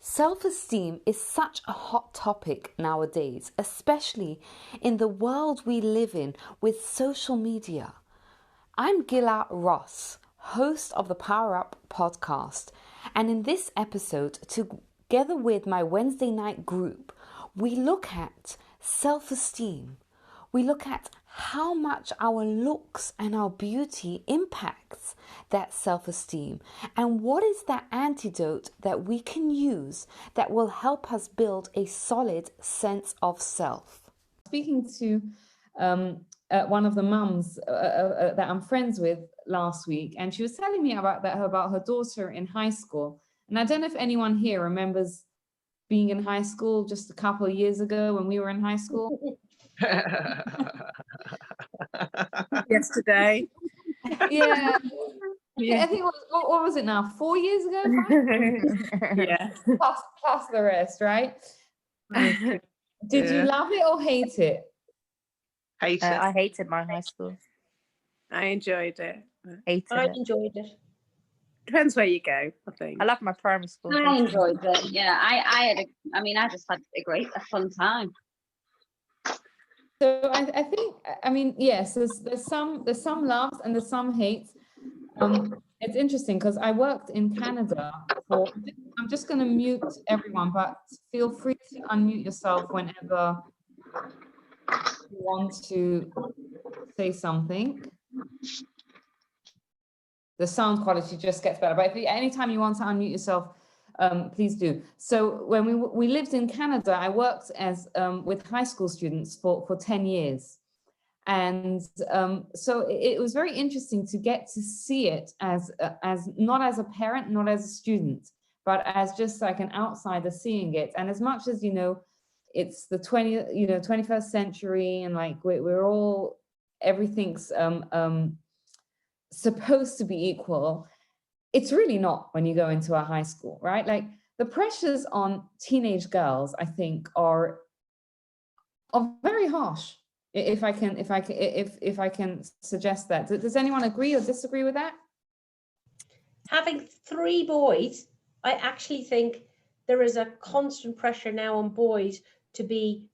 Self-esteem is such a hot topic nowadays, especially in the world we live in with social media. I'm Gila Ross, host of the Power Up podcast, and in this episode, together with my Wednesday night group, we look at self-esteem. We look at how much our looks and our beauty impacts that self-esteem, and what is that antidote that we can use that will help us build a solid sense of self. Speaking to one of the mums that I'm friends with last week, and she was telling me about her daughter in high school. And I don't know if anyone here remembers being in high school just a couple of years ago when we were in high school. Yesterday. Yeah. I think what was it now? 4 years ago? Yeah. Plus the rest, right? Did you love it or hate it? Hate it. I hated my high school. I enjoyed it. I enjoyed it. Depends where you go, I think. I love my primary school. I enjoyed it. Yeah, I just had a fun time. So I think, yes, there's some loves and there's some hates. It's interesting because I worked in Canada I'm just going to mute everyone, but feel free to unmute yourself whenever you want to say something. The sound quality just gets better, but anytime you want to unmute yourself, please do. So when we lived in Canada, I worked with high school students for 10 years. And so it was very interesting to get to see it as not as a parent, not as a student, but as just like an outsider seeing it. And as much as, it's the 21st century, and like we're all, everything's supposed to be equal. It's really not when you go into a high school, right? Like the pressures on teenage girls, I think, are very harsh. If I can suggest that. Does anyone agree or disagree with that? Having 3 boys, I actually think there is a constant pressure now on boys to be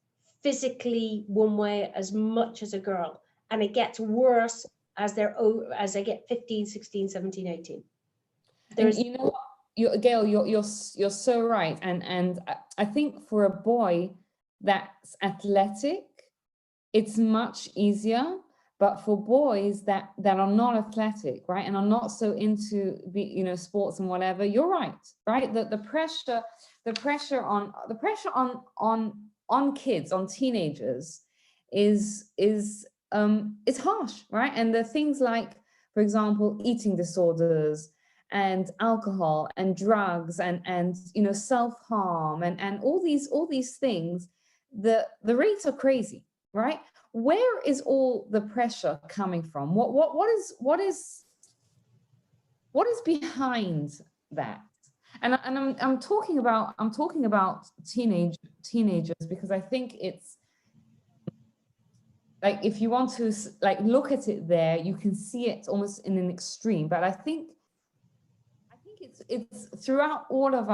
physically one way as much as a girl, and it gets worse as they get 15, 16, 17, 18. And you know what, Gail, you're so right, and I think for a boy that's athletic, it's much easier, but for boys that are not athletic, right, and are not so into sports and whatever, you're right? The pressure on kids, on teenagers, is it's harsh, right? And the things like, for example, eating disorders and alcohol and drugs and self-harm and all these things, the rates are crazy. Right? Where is all the pressure coming from? What is behind that? And I'm talking about teenagers, because I think it's like, if you want to like look at it there, you can see it almost in an extreme. But I think it's throughout all of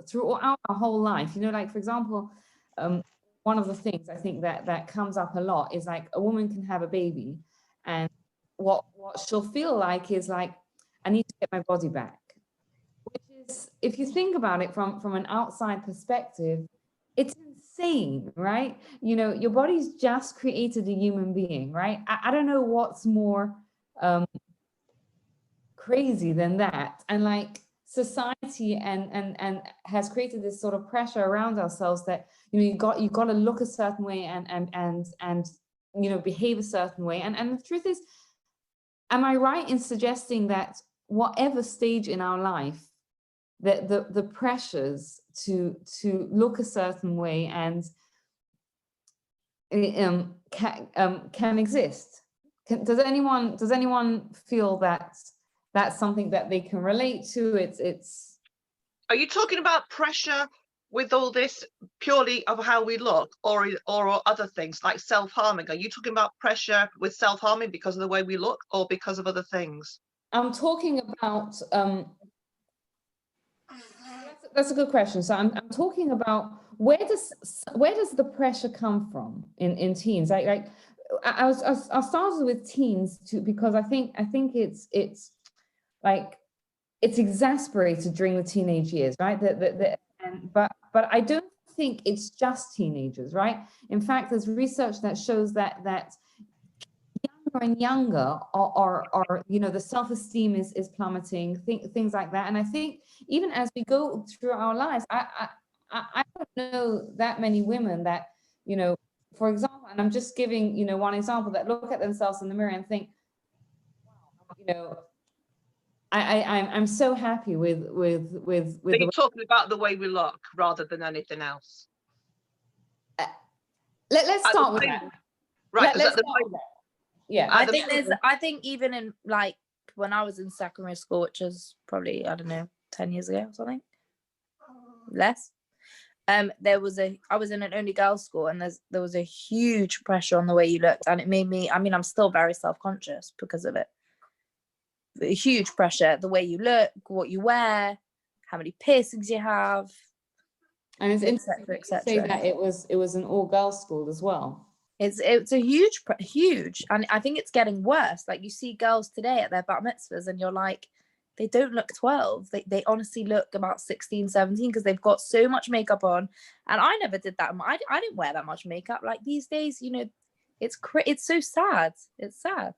throughout our whole life. Like, for example, one of the things I think that comes up a lot is like a woman can have a baby, and what she'll feel like is like, I need to get my body back, which is, if you think about it from an outside perspective, it's insane, right? Your body's just created a human being, right? I don't know what's more crazy than that. And like, society and has created this sort of pressure around ourselves that you got to look a certain way and behave a certain way, and the truth is, am I right in suggesting that whatever stage in our life, that the pressures to look a certain way and can exist? Does anyone feel that that's something that they can relate to? It's Are you talking about pressure with all this purely of how we look, or other things like self-harming? Are you talking about pressure with self-harming because of the way we look, or because of other things? I'm talking about That's a good question. So I'm talking about where does the pressure come from in teens? I started with teens too, because I think it's like it's exasperated during the teenage years, right? But I don't think it's just teenagers, right? In fact, there's research that shows that younger and younger are the self-esteem is plummeting, things like that. And I think even as we go through our lives, I don't know that many women that, for example, and I'm just giving, one example, that look at themselves in the mirror and think, I'm so happy with So you're talking about the way we look rather than anything else. Let's start with that. Right. Let's start with that. Yeah. I think even in like when I was in secondary school, which is probably, I don't know, 10 years ago or something, less. I was in an only girls school, and there was a huge pressure on the way you looked, and it made me, I'm still very self-conscious because of it. A huge pressure, the way you look, what you wear, how many piercings you have, and it's interesting to say that it was an all-girls school as well. It's a huge, and I think it's getting worse. Like, you see girls today at their bat mitzvahs, and you're like, they don't look 12. They honestly look about 16, 17, because they've got so much makeup on. And I never did that. I didn't wear that much makeup. Like, these days, it's so sad. It's sad.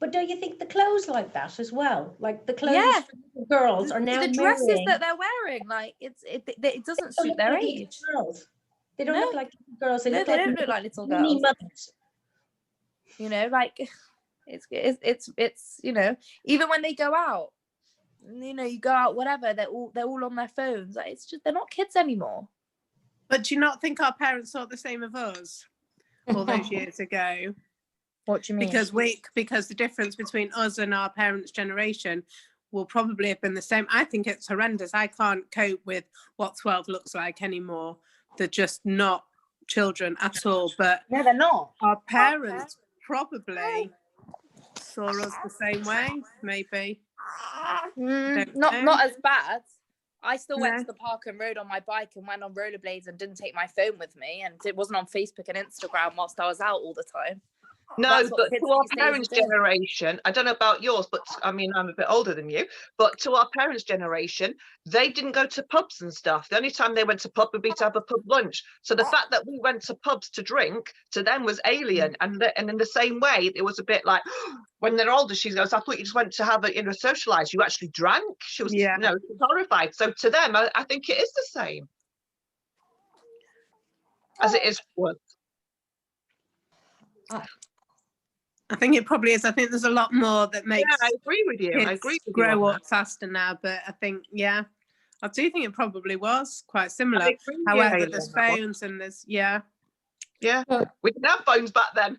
But don't you think the clothes like that as well? Like the clothes for girls are now the dresses marrying. that they're wearing. Like, it doesn't suit their age. Girls. They don't look like girls. They don't look like little mini girls. Mothers. Like it's even when they go out, you go out, whatever, they're all on their phones. Like, it's just, they're not kids anymore. But do you not think our parents thought the same of us all those years ago? What do you mean? Because the difference between us and our parents' generation will probably have been the same. I think it's horrendous. I can't cope with what 12 looks like anymore. They're just not children at all. But no, they're not. Our parents probably saw us the same way, maybe. Not as bad. I still went to the park and rode on my bike and went on rollerblades and didn't take my phone with me, and it wasn't on Facebook and Instagram whilst I was out all the time. No, but to our parents' generation, I don't know about yours, but I mean, I'm a bit older than you, but to our parents' generation, they didn't go to pubs and stuff. The only time they went to pub would be to have a pub lunch. So the fact that we went to pubs to drink to them was alien. And in the same way, it was a bit like, when they're older, she goes, I thought you just went to have a socialize. You actually drank. She was, she was horrified. So to them, I think it is the same as it is for us. I think it probably is. I think there's a lot more that makes I agree with you. I agree with grow you up faster now, but I think I do think it probably was quite similar. However, there's phones and there's we didn't have phones back then.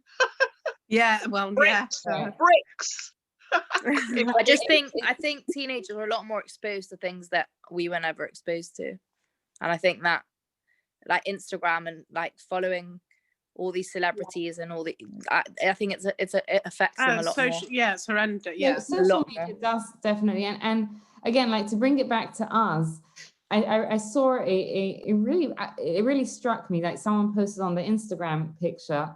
Bricks. I think teenagers are a lot more exposed to things that we were never exposed to, and I think that, like, Instagram and like following all these celebrities and all the, I think it affects them a lot more. It's horrendous. Social media does definitely, and again, like, to bring it back to us, I saw it really struck me. Like, someone posted on the Instagram picture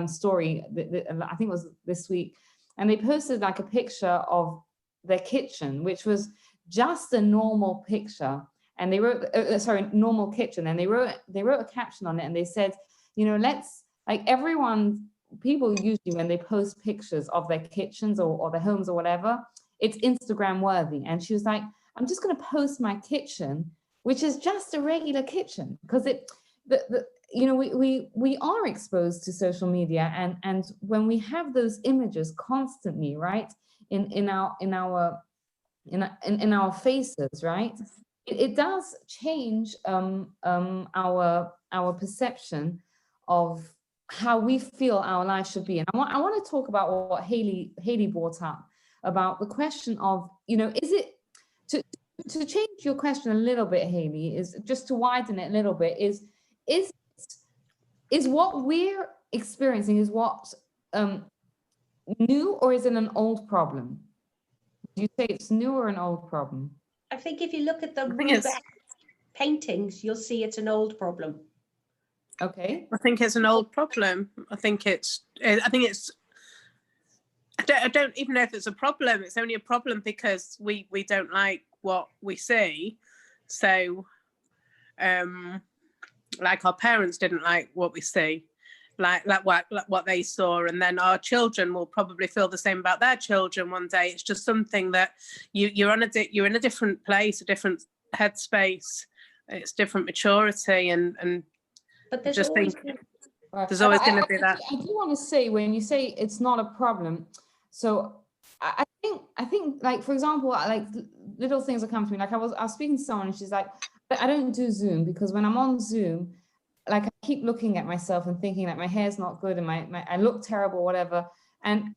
story, I think it was this week, and they posted like a picture of their kitchen, which was just a normal picture, and they wrote normal kitchen, and they wrote a caption on it, and they said, let's, like, people usually, when they post pictures of their kitchens or their homes or whatever, it's Instagram worthy. And she was like, I'm just going to post my kitchen, which is just a regular kitchen, because we are exposed to social media, and when we have those images constantly, right, in our faces, right, it does change our perception of how we feel our life should be. And I want to talk about what Haley brought up about the question of, is it, to change your question a little bit, Haley, is just to widen it a little bit, is what we're experiencing, is what new, or is it an old problem? Do you say it's new or an old problem? I think if you look at the think it's- Rubek paintings, you'll see it's an old problem. Okay. I think it's an old problem. I don't even know if it's a problem. It's only a problem because we don't like what we see. So, like our parents didn't like what we see, like what they saw, and then our children will probably feel the same about their children one day. It's just something that you're in a different place, a different headspace. It's different maturity, and But there's just always think there's always going to be that. I do want to say, when you say it's not a problem, so I think like, for example, like little things that come to me, like I was speaking to someone and she's like, I don't do Zoom because when I'm on Zoom, like I keep looking at myself and thinking that my hair's not good and I look terrible, whatever. And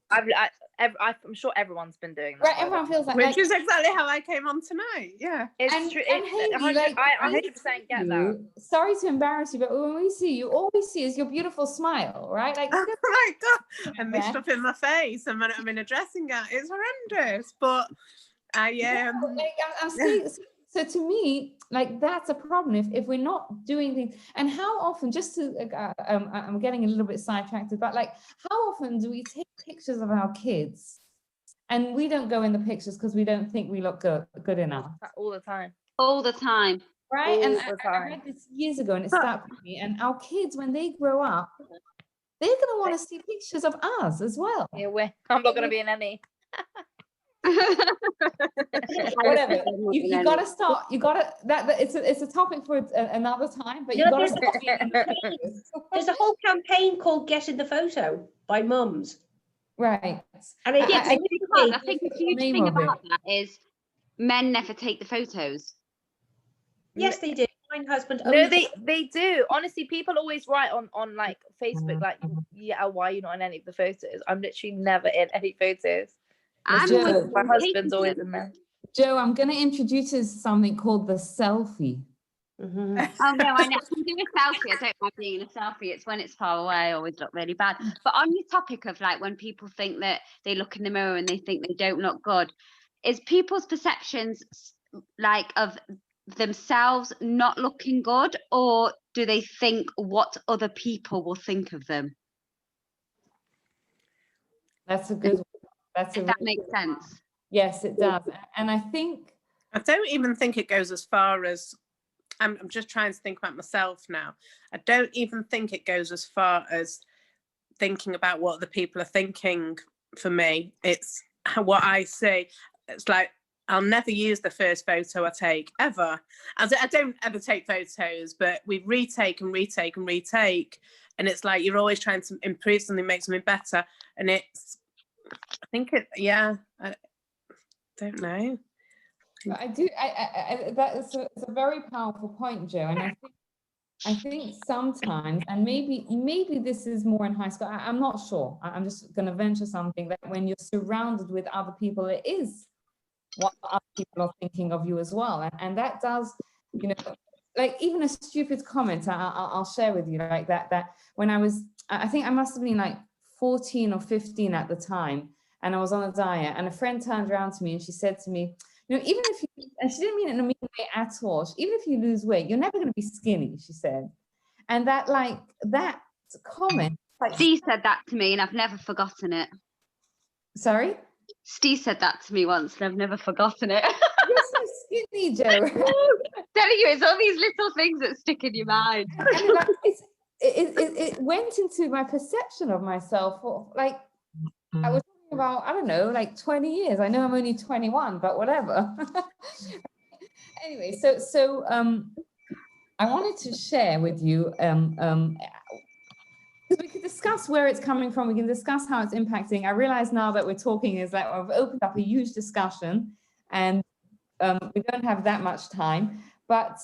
I'm sure everyone's been doing that. right, everyone feels like, Which is exactly how I came on tonight. Yeah. It's true. and Hayley, like, I when we 100% see get that. you, sorry to embarrass you, but when we see you, all we see is your beautiful smile, right? Like, Oh my God. And this Yeah. stuff in my face, and when I'm in a dressing gown, it's horrendous. But I like, I'm saying, so to me, like, that's a problem if we're not doing things. And how often, just to I'm getting a little bit sidetracked, but like, how often do we take pictures of our kids and we don't go in the pictures because we don't think we look good enough, All the time. All the time. right? And All the I time. read this years ago and it stuck with me. And our kids, when they grow up, they're gonna want to see pictures of us as well. Yeah, I'm not going to be in any. Whatever. You gotta start. You gotta it's a topic for another time. But you No, gotta there's- start being in the pictures. There's a whole campaign called Get in the Photo by mums. Right. And it, Yeah, I because I think the huge name thing of it. about that is men never take the photos. yes, they do. My husband No, only they do. Honestly, people always write on like Facebook, like, yeah, why are you not in any of the photos? I'm literally never in any photos. I'm Joe, always My taking husband's always photos. in there. Joe, I'm gonna introduce you to something called the selfie. Mhm. Oh no, I can do a selfie. I don't mind being in a selfie. It's when it's far away, I always look really bad. But on the topic of like when people think that they look in the mirror and they think they don't look good, is people's perceptions like of themselves not looking good, or do they think what other people will think of them? That's a good one. That's a If that really makes good one. sense. Yes, it does. And I think I don't even think it goes as far as I'm just trying to think about myself now. I don't even think it goes as far as thinking about what the people are thinking for me. It's what I see. It's like I'll never use the first photo I take ever. I don't ever take photos, but we retake and retake and retake. And it's like you're always trying to improve something, make something better. And it's, I think it, yeah, I don't know. I do. That is it's a very powerful point, Joe. And I think sometimes, and maybe this is more in high school. I'm not sure. I'm just going to venture something that when you're surrounded with other people, it is what other people are thinking of you as well. And that does, you know, like even a stupid comment I'll share with you, like that when I think I must have been like 14 or 15 at the time, and I was on a diet, and a friend turned around to me and she said to me, you know, even if you, and she didn't mean it in a mean way at all, even if you lose weight, you're never going to be skinny, she said. And that comment, like, Steve said that to me and I've never forgotten it. sorry? Steve said that to me once and I've never forgotten it. You're so skinny, Joe. Telling you, it's all these little things that stick in your mind. And like, it went into my perception of myself for, like, I was talking about, I don't know, like 20 years. I know I'm only 21, but whatever. Anyway, so I wanted to share with you, because we could discuss where it's coming from. We can discuss how it's impacting. I realize now that we're talking is that I've opened up a huge discussion, and we don't have that much time. But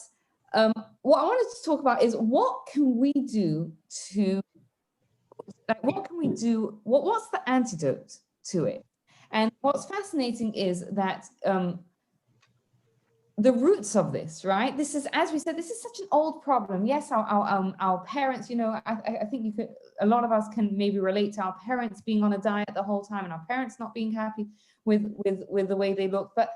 what I wanted to talk about is what can we do to, like, what can we do? What's the antidote to it? And what's fascinating is that the roots of this, right? This is, as we said, this is such an old problem. Yes, our parents, you know, I think a lot of us can maybe relate to our parents being on a diet the whole time and our parents not being happy with the way they look. But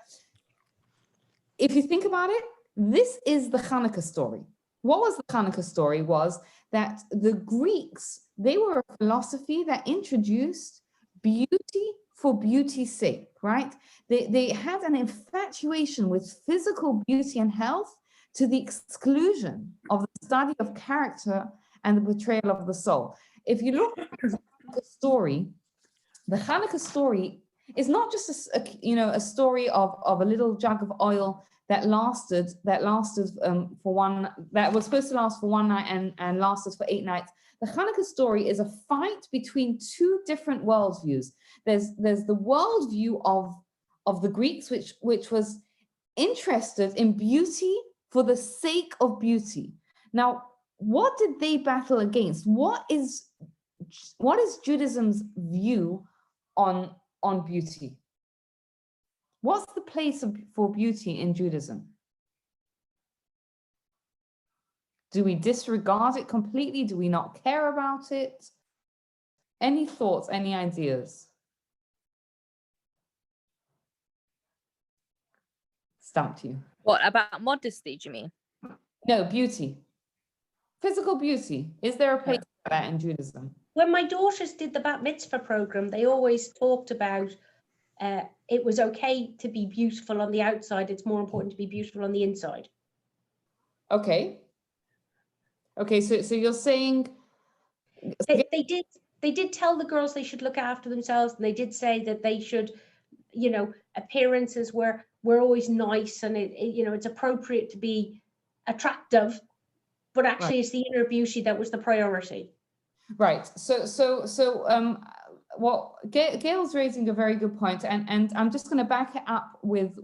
if you think about it, this is the Hanukkah story. What was the Hanukkah story was that the Greeks, they were a philosophy that introduced beauty for beauty's sake, right? They had an infatuation with physical beauty and health to the exclusion of the study of character and the betrayal of the soul. If you look at the Hanukkah story is not just a story of a little jug of oil that was supposed to last for one night and lasted for 8 nights. The Hanukkah story is a fight between two different worldviews. There's the worldview of the Greeks, which was interested in beauty for the sake of beauty. Now, what did they battle against? What is Judaism's view on beauty? What's the place for beauty in Judaism? Do we disregard it completely? Do we not care about it? Any thoughts, any ideas? Stumped you. What about modesty, do you mean? No, beauty. Physical beauty. Is there a place for that in Judaism? When my daughters did the Bat Mitzvah program, they always talked about it was okay to be beautiful on the outside. It's more important to be beautiful on the inside. Okay. Okay, so you're saying they did tell the girls they should look after themselves, and they did say that they should, appearances were always nice, and it's appropriate to be attractive, but actually it's the inner beauty that was the priority. Right. So what Gail's raising a very good point, and I'm just going to back it up with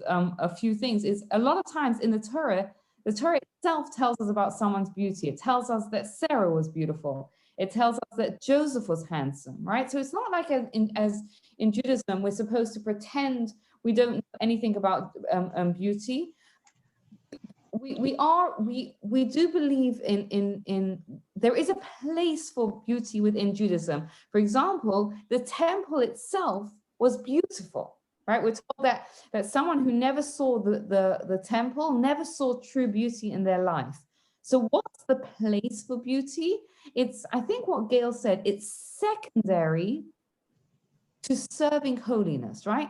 a few things. Is a lot of times in the Torah itself tells us about someone's beauty. It tells us that Sarah was beautiful. It tells us that Joseph was handsome, right? So it's not like as in Judaism, we're supposed to pretend we don't know anything about beauty. We do believe in there is a place for beauty within Judaism. For example, the temple itself was beautiful, right? We're told that someone who never saw the temple never saw true beauty in their life. So what's the place for beauty? It's, I think what Gail said, it's secondary to serving holiness, right?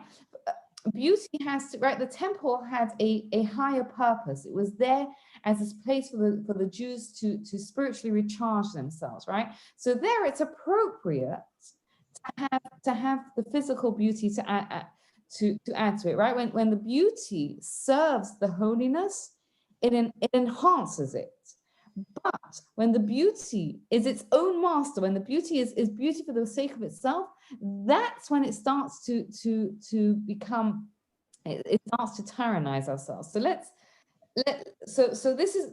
Beauty has to, right? The temple had a higher purpose. It was there as this place for the Jews to spiritually recharge themselves, right? So there, it's appropriate to have the physical beauty to add to it, right? When the beauty serves the holiness, it enhances it. But when the beauty is its own master, when the beauty is beauty for the sake of itself, that's when it starts to become, it starts to tyrannize ourselves. So so this is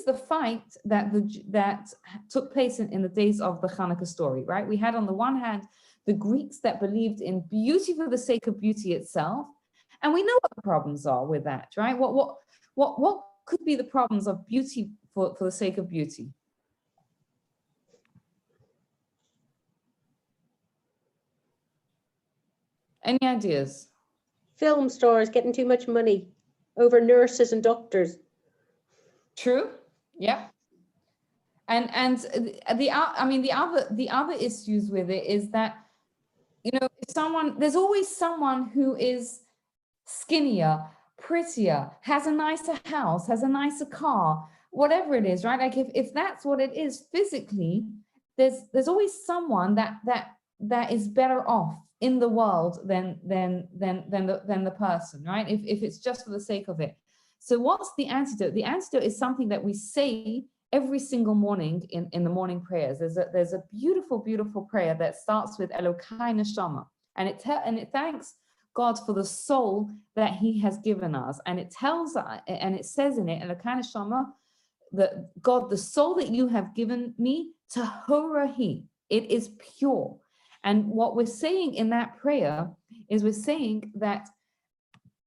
the fight that took place in the days of the Hanukkah story, right? We had on the one hand the Greeks that believed in beauty for the sake of beauty itself, and we know what the problems are with that, right? What could be the problems of beauty for the sake of beauty? Any ideas? Film stars getting too much money over nurses and doctors. True. Yeah. And the other issues with it is that, there's always someone who is skinnier, prettier, has a nicer house, has a nicer car, whatever it is, right? Like if that's what it is physically, there's always someone that is better off in the world than the person, right? If it's just for the sake of it. So what's the antidote? The antidote is something that we say every single morning in the morning prayers. There's a beautiful prayer that starts with Elokai Neshama, and it thanks God for the soul that He has given us, and it says in it, Elokai Neshama, that God, the soul that you have given me, Tahorahi, it is pure. And what we're saying in that prayer is we're saying that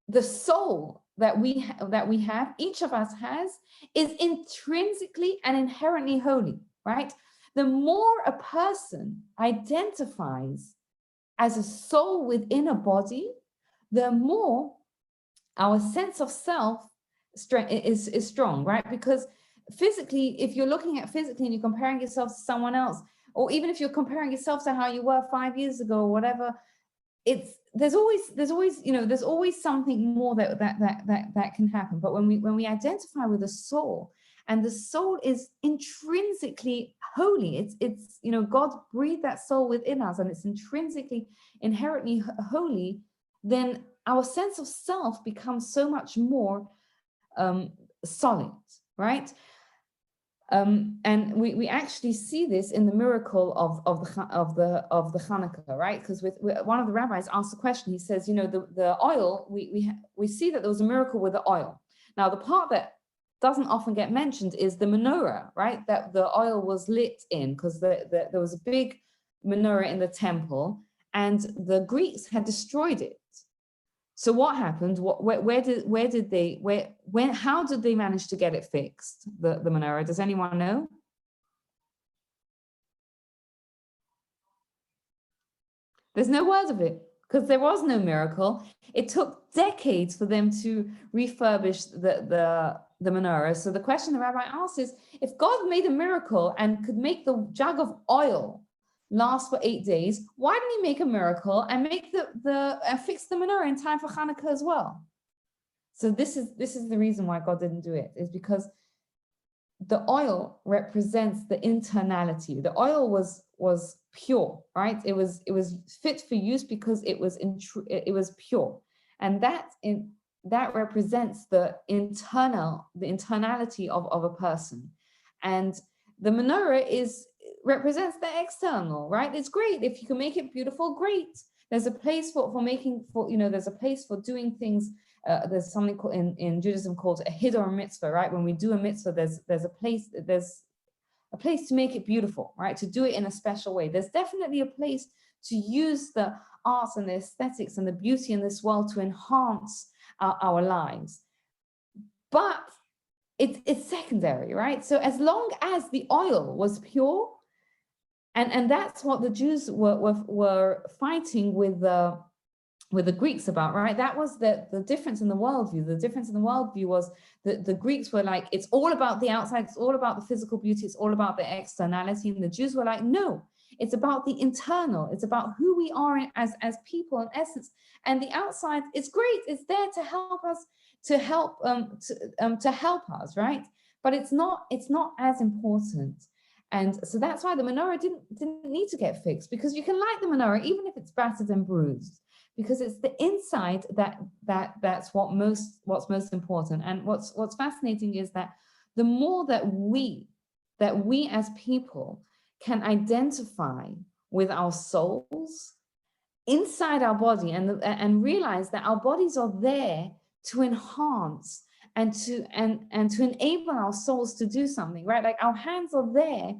the soul that we have, each of us has, is intrinsically and inherently holy, right? The more a person identifies as a soul within a body, the more our sense of self is strong, right? Because physically, if you're looking at physically and you're comparing yourself to someone else, or even if you're comparing yourself to how you were 5 years ago or whatever, there's always something more that can happen. But when we identify with the soul, and the soul is intrinsically holy, it's God breathed that soul within us, and it's intrinsically, inherently holy, then our sense of self becomes so much more solid, right? And we actually see this in the miracle of the Hanukkah, right? Because with one of the rabbis asked the question. He says, the oil, we see that there was a miracle with the oil. Now, the part that doesn't often get mentioned is the menorah, right? That the oil was lit in, because there was a big menorah in the temple, and the Greeks had destroyed it. So what happened? How did they manage to get it fixed? The menorah. Does anyone know? There's no word of it, because there was no miracle. It took decades for them to refurbish the menorah. So the question the rabbi asks is, if God made a miracle and could make the jug of oil last for 8 days, why didn't he make a miracle and make fix the menorah in time for Hanukkah as well? So this is the reason why God didn't do it, is because the oil represents the internality. The oil was pure, right? It was fit for use because it was pure, and that represents the internality of a person. And the menorah represents the external, right? It's great if you can make it beautiful, great. There's a place there's a place for doing things. There's something called in Judaism called a hid or a mitzvah, right? When we do a mitzvah, there's a place to make it beautiful, right? To do it in a special way. There's definitely a place to use the arts and the aesthetics and the beauty in this world to enhance our lives. But it's secondary, right? So as long as the oil was pure, and that's what the Jews were fighting with the Greeks about, right? That was the difference in the worldview. The difference in the worldview was that the Greeks were like, it's all about the outside, it's all about the physical beauty, it's all about the externality. And the Jews were like, no, it's about the internal. It's about who we are as people in essence. And the outside, it's great. It's there to help us, to help us, right? But it's not as important. And so that's why the menorah didn't need to get fixed, because you can light the menorah even if it's battered and bruised, because it's the inside that's what's most important. And what's fascinating is that the more that we as people can identify with our souls inside our body and realize that our bodies are there to enhance and to enable our souls to do something, right? Like our hands are there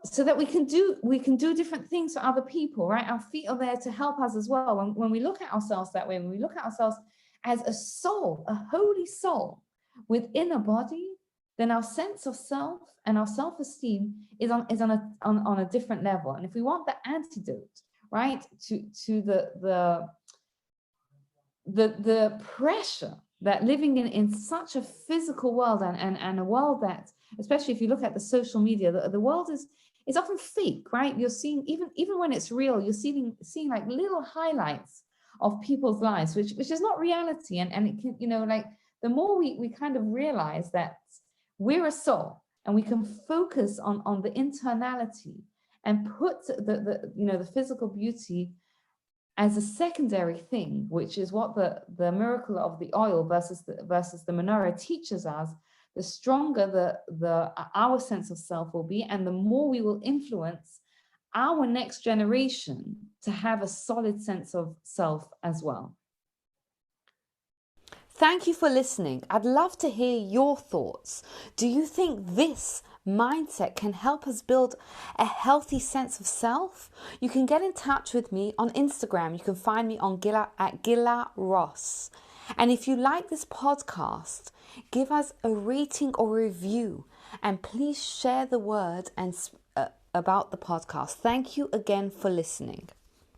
so that we can do different things for other people, right? Our feet are there to help us as well. When we look at ourselves that way, when we look at ourselves as a soul, a holy soul within a body, then our sense of self and our self-esteem is on a different level. And if we want the antidote, right, to the pressure that living in such a physical world and a world that, especially if you look at the social media, the world is often fake, right? You're seeing, even when it's real, you're seeing like little highlights of people's lives, which is not reality. And it can, like, the more we kind of realize that we're a soul and we can focus on the internality and put the physical beauty as a secondary thing, which is what the miracle of the oil versus the menorah teaches us, the stronger our sense of self will be, and the more we will influence our next generation to have a solid sense of self as well. Thank you for listening. I'd love to hear your thoughts. Do you think this mindset can help us build a healthy sense of self? You can get in touch with me on Instagram. You can find me on at Gila Ross. And if you like this podcast, give us a rating or review, and please share the word and about the podcast. Thank you again for listening.